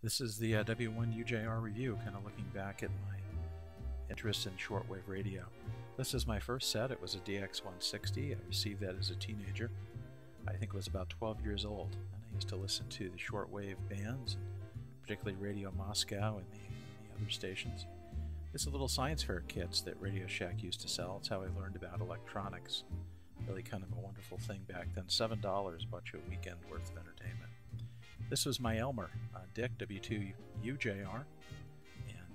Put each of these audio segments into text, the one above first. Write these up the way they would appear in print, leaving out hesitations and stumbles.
This is the W1UJR review, kind of looking back at my interest in shortwave radio. This is my first set. It was a DX160. I received that as a teenager. I think it was about 12 years old, and I used to listen to the shortwave bands, particularly Radio Moscow and the other stations. It's a little science fair kits that Radio Shack used to sell. It's how I learned about electronics. Really kind of a wonderful thing back then. $7 bought you a weekend worth of entertainment. This was my Elmer, Dick, W2UJR,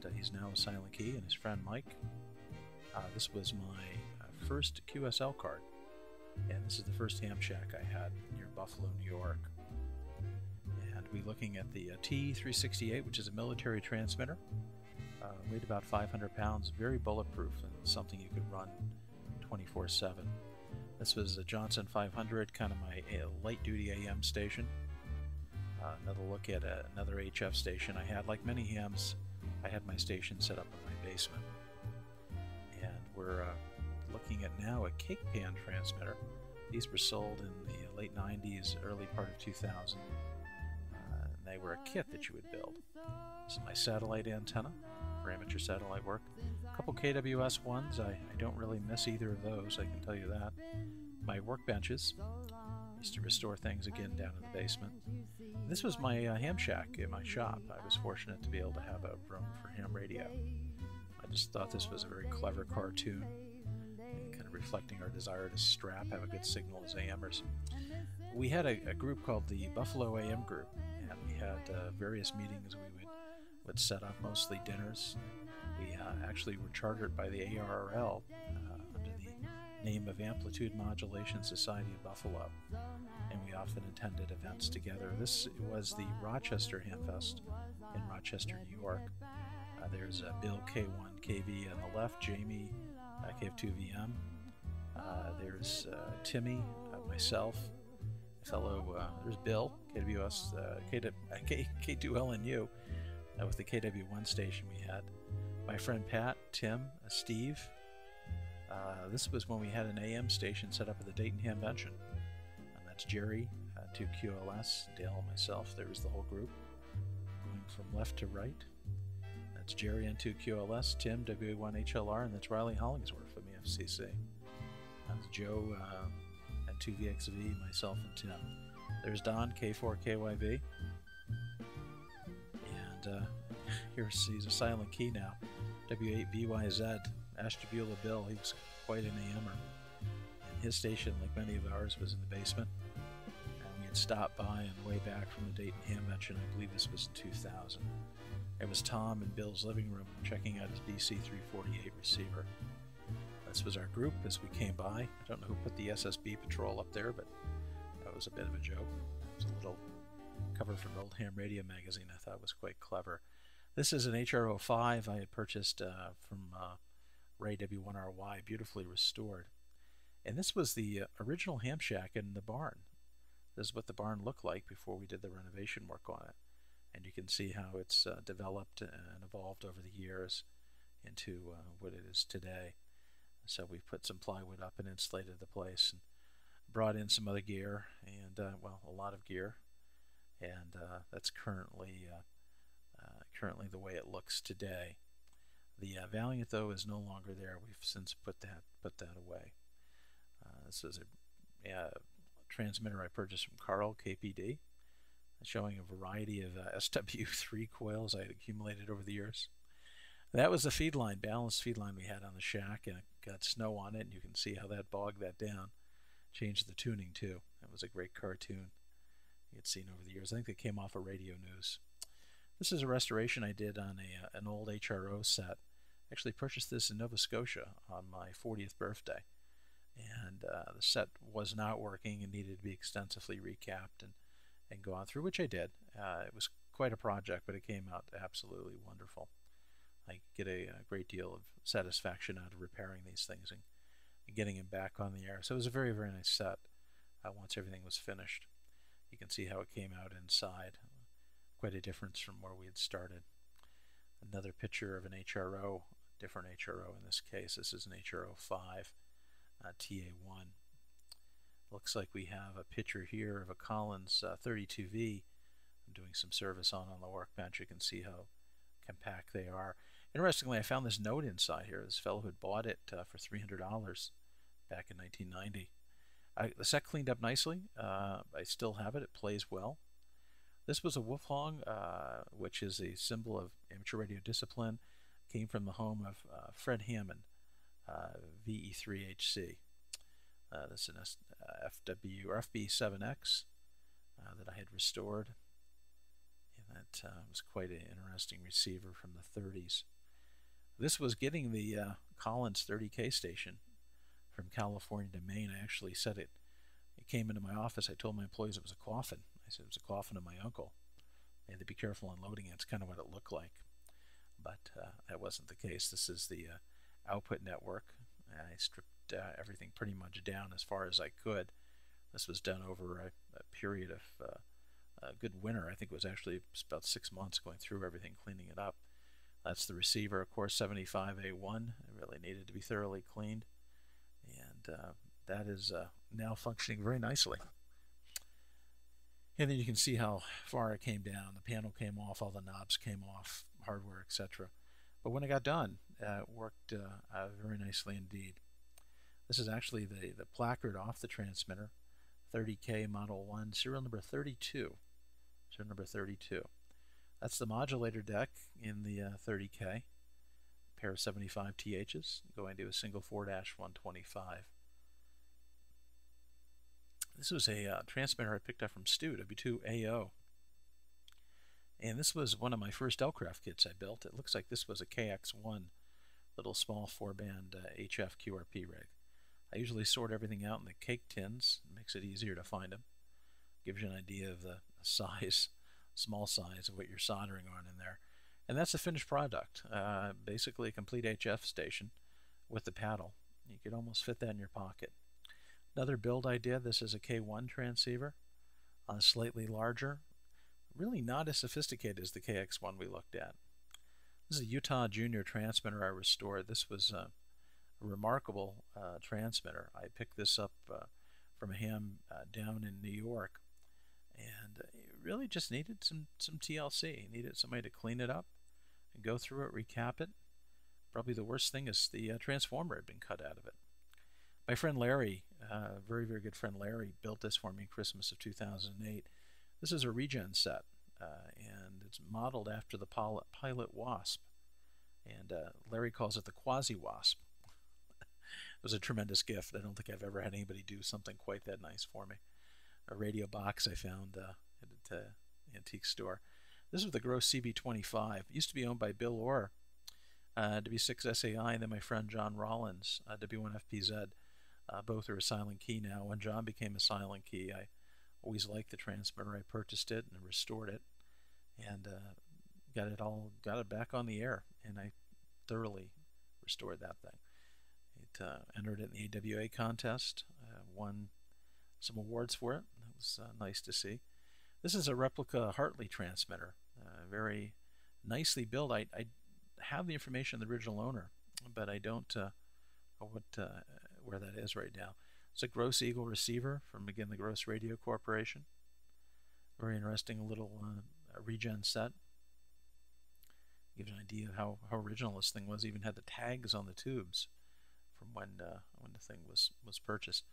and he's now a silent key, and his friend Mike. This was my first QSL card, and this is the first Hamshack I had near Buffalo, New York. And we're looking at the T368, which is a military transmitter. Weighed about 500 pounds, very bulletproof, and something you could run 24/7. This was a Johnson 500, kind of my light-duty AM station. Another look at another HF station I had. Like many hams, I had my station set up in my basement. And we're looking at now a cake pan transmitter. These were sold in the late 90s, early part of 2000. And they were a kit that you would build. This is my satellite antenna for amateur satellite work. A couple KWS ones. I don't really miss either of those, I can tell you that. My workbenches. Used to restore things again down in the basement. This was my ham shack in my shop. I was fortunate to be able to have a room for ham radio. I just thought this was a very clever cartoon, kind of reflecting our desire to have a good signal as AMers. We had a group called the Buffalo AM Group, and we had various meetings we would set up, mostly dinners. We actually were chartered by the ARRL under the name of Amplitude Modulation Society of Buffalo, and we often attended events together. This was the Rochester Hamfest in Rochester, New York. There's Bill K1KV on the left, Jamie KF2VM. There's Timmy, myself, there's Bill, KWS, K2LNU, with the KW1 station we had. My friend Pat, Tim, Steve. This was when we had an AM station set up at the Dayton Hamvention. And that's Jerry, 2QLS, Dale, and myself. There was the whole group. Going from left to right. That's Jerry and 2QLS, Tim, W1UJR, and that's Riley Hollingsworth from the FCC. That's Joe and 2VXV, myself, and Tim. There's Don, K4KYV. And he's a silent key now. W8VYZ, Ashtabula Bill. He was quite an AMer. And his station, like many of ours, was in the basement. And we had stopped by on the way back from the Dayton Hamvention. I believe this was in 2000. It was Tom in Bill's living room checking out his BC348 receiver. This was our group as we came by. I don't know who put the SSB patrol up there, but that was a bit of a joke. It was a little cover from an old ham radio magazine I thought was quite clever. This is an HRO5 I had purchased from Ray W1RY, beautifully restored. And this was the original Hamshack in the barn. This is what the barn looked like before we did the renovation work on it. And you can see how it's developed and evolved over the years into what it is today. So we've put some plywood up and insulated the place and brought in some other gear, and a lot of gear. And that's currently the way it looks today. The Valiant, though, is no longer there. We've since put that away. This is a transmitter I purchased from Carl, KPD, showing a variety of SW3 coils I had accumulated over the years. That was the feed line, balanced feed line we had on the shack, and it got snow on it, and you can see how that bogged that down. Changed the tuning, too. That was a great cartoon you had seen over the years. I think they came off of Radio News. This is a restoration I did on an old HRO set. Actually purchased this in Nova Scotia on my 40th birthday. And the set was not working and needed to be extensively recapped and gone through, which I did. It was quite a project, but it came out absolutely wonderful. I get a great deal of satisfaction out of repairing these things and getting them back on the air. So it was a very, very nice set once everything was finished. You can see how it came out inside. Quite a difference from where we had started. Another picture of an HRO, different HRO in this case. This is an HRO5 TA1. Looks like we have a picture here of a Collins 32V I'm doing some service on the workbench. You can see how compact they are. Interestingly, I found this note inside here. This fellow had bought it for $300 back in 1990. The set cleaned up nicely. I still have it. It plays well. This was a Wolfhong, which is a symbol of amateur radio discipline. Came from the home of Fred Hammond, VE3HC. This is an FW or FB7X that I had restored. And that was quite an interesting receiver from the 30s. This was getting the Collins 30K station from California to Maine. I actually said it came into my office. I told my employees it was a coffin. I said it was a coffin of my uncle. They had to be careful unloading it. It's kind of what it looked like. But that wasn't the case. This is the output network. I stripped everything pretty much down as far as I could. This was done over a period of a good winter. I think it was actually about 6 months going through everything, cleaning it up. That's the receiver, of course, 75A1. It really needed to be thoroughly cleaned. And that is now functioning very nicely. And then you can see how far it came down. The panel came off, all the knobs came off, hardware, etc. But when it got done, it worked very nicely indeed. This is actually the placard off the transmitter, 30K Model 1, serial number 32. Serial number 32. That's the modulator deck in the 30K. Pair of 75 THs going to a single 4-125. This was a transmitter I picked up from Stu, W2AO. And this was one of my first Elecraft kits I built. It looks like this was a KX1, little small 4-band HF QRP rig. I usually sort everything out in the cake tins. It makes it easier to find them. Gives you an idea of the size, small size of what you're soldering on in there. And that's the finished product. Basically a complete HF station with the paddle. You could almost fit that in your pocket. Another build I did, this is a K1 transceiver, slightly larger. Really not as sophisticated as the KX1 we looked at. This is a Utah Junior transmitter I restored. This was a remarkable transmitter. I picked this up from a ham down in New York, and it really just needed some TLC. Needed somebody to clean it up and go through it, recap it. Probably the worst thing is the transformer had been cut out of it. My friend Larry, very, very good friend Larry, built this for me Christmas of 2008. This is a Regen set, and it's modeled after the Pilot Wasp. And Larry calls it the Quasi-Wasp. It was a tremendous gift. I don't think I've ever had anybody do something quite that nice for me. A radio box I found at the antique store. This was the Gross CB25. It used to be owned by Bill Orr, W6SAI, and then my friend John Rollins, W1FPZ. Both are a silent key now. When John became a silent key, I always liked the transmitter. I purchased it and restored it, and got it back on the air, and I thoroughly restored that thing. It entered it in the AWA contest, won some awards for it. That was nice to see. This is a replica Hartley transmitter, very nicely built. I have the information of the original owner, but I don't know where that is right now. It's a Gross Eagle receiver from, again, the Gross Radio Corporation. Very interesting little Regen set. Give you an idea of how original this thing was. Even had the tags on the tubes from when the thing was purchased.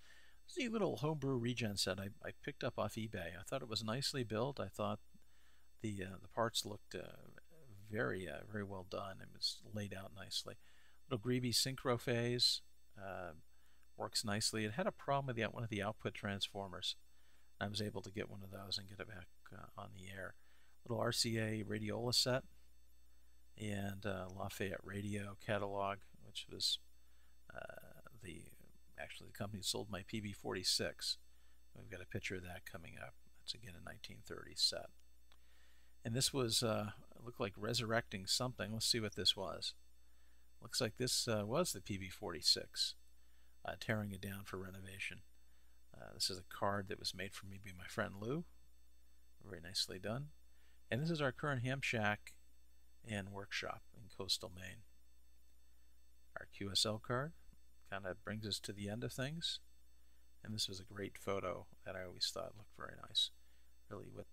This is a little homebrew Regen set I picked up off eBay. I thought it was nicely built. I thought the parts looked very well done. It was laid out nicely. Little Greeby synchro phase. Works nicely. It had a problem with one of the output transformers. I was able to get one of those and get it back on the air. Little RCA radiola set and Lafayette Radio catalog, which was actually the company sold my PB46. We've got a picture of that coming up. That's again a 1930 set. And this was looked like resurrecting something. Let's see what this was. Looks like this was the PB46. Tearing it down for renovation. This is a card that was made for me by my friend Lou. Very nicely done. And this is our current Hamshack and workshop in coastal Maine. Our QSL card kind of brings us to the end of things. And this was a great photo that I always thought looked very nice. Really what